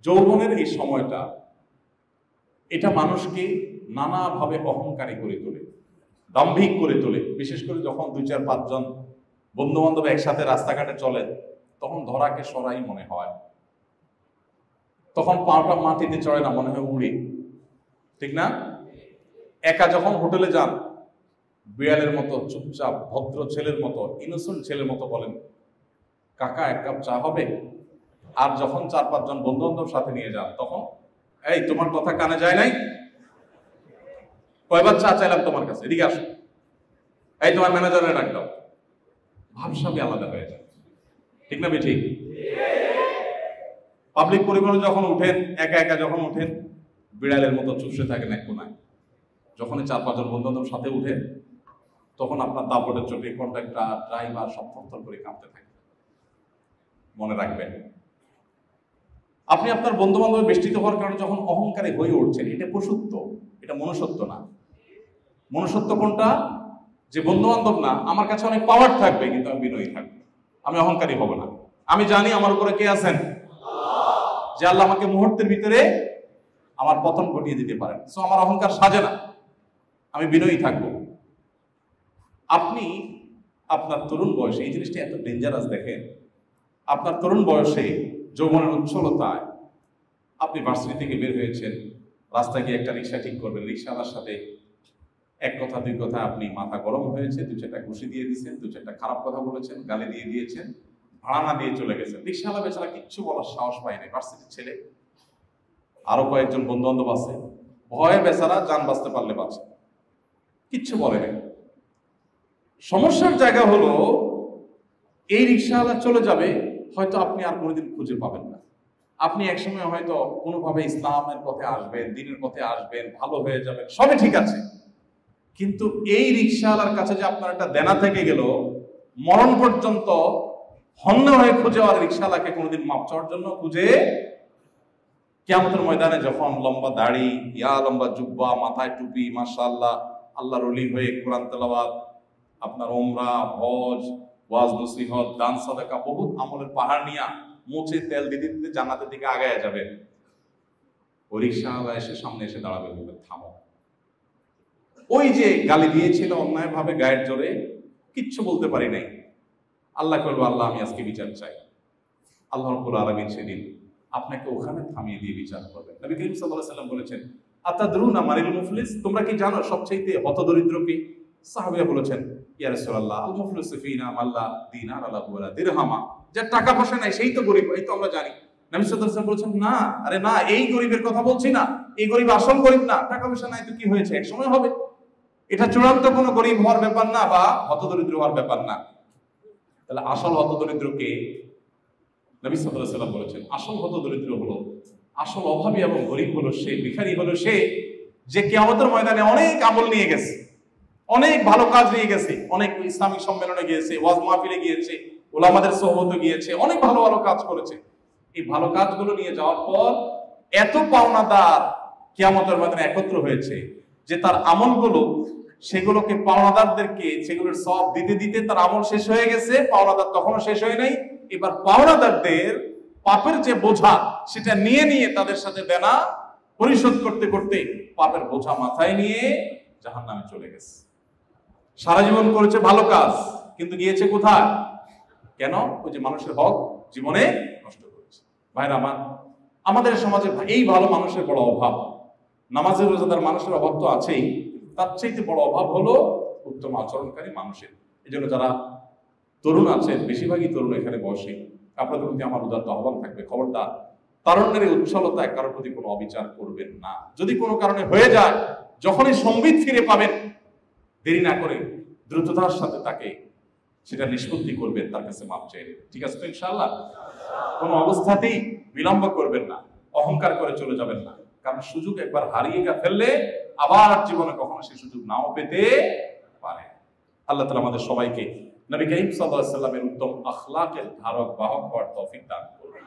যৌবনের এই সময়টা এটা মানুষকে নানাভাবে অহংকারী করে তোলে, দাম্ভিক করে তোলে। বিশেষ করে যখন 2-4-5 জন বন্ধু বান্ধব একসাথে রাস্তাঘাটে চলে, তখন ধরাকে সরাই মনে হয়, তখন পাটা মাটিতে চড়ে না, মনে হয় উড়ে, ঠিক না? একা যখন হোটেলে যান, বিড়ালের মতো চুপচাপ ভদ্র ছেলের মতো, ইনোসেন্ট ছেলের মতো বলেন, কাকা 1 কাপ চা হবে? আর যখন 4-5 জন বন্ধু বান্ধব সাথে নিয়ে যান, তখন এই তোমার কথা কানে যায় নাই? কয়বার চা চাইলাম তোমার কাছে, এদিকে আসো, এই তোমার ম্যানেজারে ডাক দাও। ভাবসাবই আলাদা হয়ে যায়, ঠিক না ঠিক? পাবলিক পরিবহনে যখন উঠেন, একা একা যখন উঠেন, বিড়ালের মতো চুপসে থাকেন এক কোনায়। যখনই 4-5 জন বন্ধু বান্ধব সাথে উঠেন, তখন আপনার দাপটের চোটে কন্ট্রাক্টর, ড্রাইভার সব থরথর করে কাঁপতে থাকে। মনে রাখবেন, আপনি আপনার বন্ধু বান্ধবের বেষ্টিত হওয়ার কারণে যখন অহংকারী হয়ে উঠছেন, এটা পশুত্ব, এটা মনুষ্যত্ব না। মনুষ্যত্ব কোনটা? যে বন্ধু বান্ধব না, আমার কাছে অনেক পাওয়ার থাকবে কিন্তু আমি বিনয়ী থাকবো, আমি অহংকারী হব না। আমি জানি আমার উপরে কে আছেন, যে আল্লাহ আমাকে মুহূর্তের ভিতরে আমার পতন ঘটিয়ে দিতে পারেন। সো আমার অহংকার সাজে না, আমি বিনয়ী থাকবো। আপনি আপনার তরুণ বয়সে, এই জিনিসটা এত ডেঞ্জারাস, দেখেন, আপনার তরুণ বয়সে যৌবনের উচ্ছলতায় আপনি ভার্সিটি থেকে বের হয়েছেন, রাস্তায় গিয়ে একটা রিক্সা ঠিক করবেন, রিক্সাওয়ালার সাথে 1 কথা 2 কথা আপনি মাথা গরম হয়েছে, 2-4টা ঘুষি দিয়ে দিয়েছেন, 2-4টা খারাপ কথা বলেছেন, গালি দিয়ে দিয়েছেন, ভাড়া না দিয়ে চলে গেছেন। রিক্সাওয়ালা বেচারা কিচ্ছু বলার সাহস পায় না, ভার্সিটির ছেলে, আরো কয়েকজন বন্ধু বান্ধব আছে, ভয়ে বেচারা যান বাঁচতে পারলে বাঁচে, কিচ্ছু বলে না। সমস্যার জায়গা হলো, এই রিক্সাওয়ালা চলে যাবে, হয়তো আপনি আর কোনোদিন খুঁজে পাবেন না। আপনি একসময় হয়তো কোনোভাবে ইসলামের পথে আসবেন, দ্বীনের পথে আসবেন, ভালো হয়ে যাবেন, সবই ঠিক আছে, কিন্তু এই রিক্সাওয়ালার কাছে যে আপনার একটা দেনা থেকে গেল, মরণ পর্যন্ত হন্য হয়ে খুঁজে আর রিক্সাওয়ালাকে কোনোদিন মাপ চাওয়ার জন্য খুঁজে, কিয়ামতের ময়দানে যখন লম্বা দাড়ি, লম্বা জুব্বা, মাথায় টুপি, মাশাআল্লাহ, আল্লাহর ওলি হয়ে কোরআন তেলাওয়াত, আপনার উমরা, হজ, ওয়াজ নসিহত, দান সাদাকা, বহুত আমলের পাহাড় নিয়া মুছে তেল দিতে দিতে জান্নাতের দিকে আগায়া যাবেন, ওই রিক্সাওয়ালা এসে সামনে এসে দাঁড়াবে, বলবে থামো। ওই যে গালি দিয়েছিল অন্যায় ভাবে, গায়ের জোরে, কিচ্ছু বলতে পারি নাই, আল্লাহ করবো, আল্লাহ আমি আজকে বিচার চাই। আল্লাহ রাব্বুল আলামিন সেদিন আপনাকে ওখানে থামিয়ে দিয়ে বিচার করবেন। নবী করিম সাল্লাল্লাহু আলাইহি ওয়াসাল্লাম বলেছেন, আতাদরুনা মানিল মুফলিস, তোমরা কি জানো সবচেয়ে হতদরিদ্র কি? সাহাবীরা বলেছেন, ইয়া রাসূলুল্লাহ, আল মুফলিসু ফিনা মাল্লা দিনার লাহু ওয়ালা দিরহামা, যার টাকা পয়সা নাই সেই তো গরিব, এই তো আমরা জানি। নবী সাল্লাল্লাহু আলাইহি ওয়াসাল্লাম বলেছেন, না, আরে না, এই গরিবের কথা বলছি না, এই গরিব আসল গরিব না, টাকা পয়সা নাই তো কি হয়েছে, এক সময় হবে। এটা চূড়ান্ত কোনো গরিব হওয়ার ব্যাপার না, বা হতদরিদ্র হওয়ার ব্যাপার না। তাহলে আসল হতদরিদ্র কে? নবী সাল্লাল্লাহু আলাইহি ওয়াসাল্লাম বলেছেন, আসল হতদরিদ্র হলো, আসল অভাবী এবং গরিব হলো সে, ভিখারি হলো সে, যে কিয়ামতের ময়দানে অনেক আমল নিয়ে গেছে, অনেক ভালো কাজ নিয়ে গেছে, অনেক ইসলামিক সম্মেলনে গিয়েছে, ওয়াজ মাহফিলে গিয়েছে, উলামাদের সোহবতে গিয়েছে, অনেক ভালো ভালো কাজ করেছে। এই ভালো কাজগুলো নিয়ে যাওয়ার পর এত পাওনাদার কিয়ামতের ময়দানে একত্র হয়েছে যে তার আমলগুলো, সেগুলোকে পাওনাদারদেরকে সেগুলোর সব দিতে দিতে তার আমল শেষ হয়ে গেছে, পাওনাদার তখনও শেষ হয় নাই। এবার পাওনাদারদের পাপের যে বোঝা, সেটা নিয়ে নিয়ে তাদের সাথে দেনা পরিশোধ করতে করতে পাপের বোঝা মাথায় নিয়ে জাহান্নামে চলে গেছে। সারা জীবন করেছে ভালো কাজ, কিন্তু গিয়েছে কোথায়? কেন? ওই যে মানুষের হক জীবনে নষ্ট করেছে। ভাইরা আমার, আমাদের সমাজে এই ভালো মানুষের বড় অভাব। নামাজের রোজাদার মানুষের অভাব তো আছেই, তার চাইতে বড় অভাব হলো উত্তম আচরণকারী মানুষের। এই জন্য যারা তরুণ আছেন, বেশিরভাগই তরুণ এখানে বসে, আপনাদের প্রতি আমার উদাত্ত আহ্বান থাকবে, খবরদার তারুণ্যের এই উচ্ছলতায় কারোর প্রতি কোনো অবিচার করবেন না। যদি কোনো কারণে হয়ে যায়, যখনই সম্বিত ফিরে পাবেন, দেরি না করে দ্রুততার সাথে তাকে সেটা নিষ্পত্তি করবেন, তার কাছে মাপ চাইবে। ঠিক আছে তো ইনশাআল্লাহ? কোনো অবস্থাতেই বিলম্ব করবেন না, অহংকার করে চলে যাবেন না, কারণ সুযোগ একবার হারিয়ে ফেললে আবার জীবনে কখনো সেই সুযোগ নাও পেতে পারে। আল্লাহ তাআলা আমাদের সবাইকে নবী করিম সাল্লাল্লাহু আলাইহি ওয়াসাল্লামের উত্তম আখলাকের ধারক বাহক হওয়ার তৌফিক দান করুন।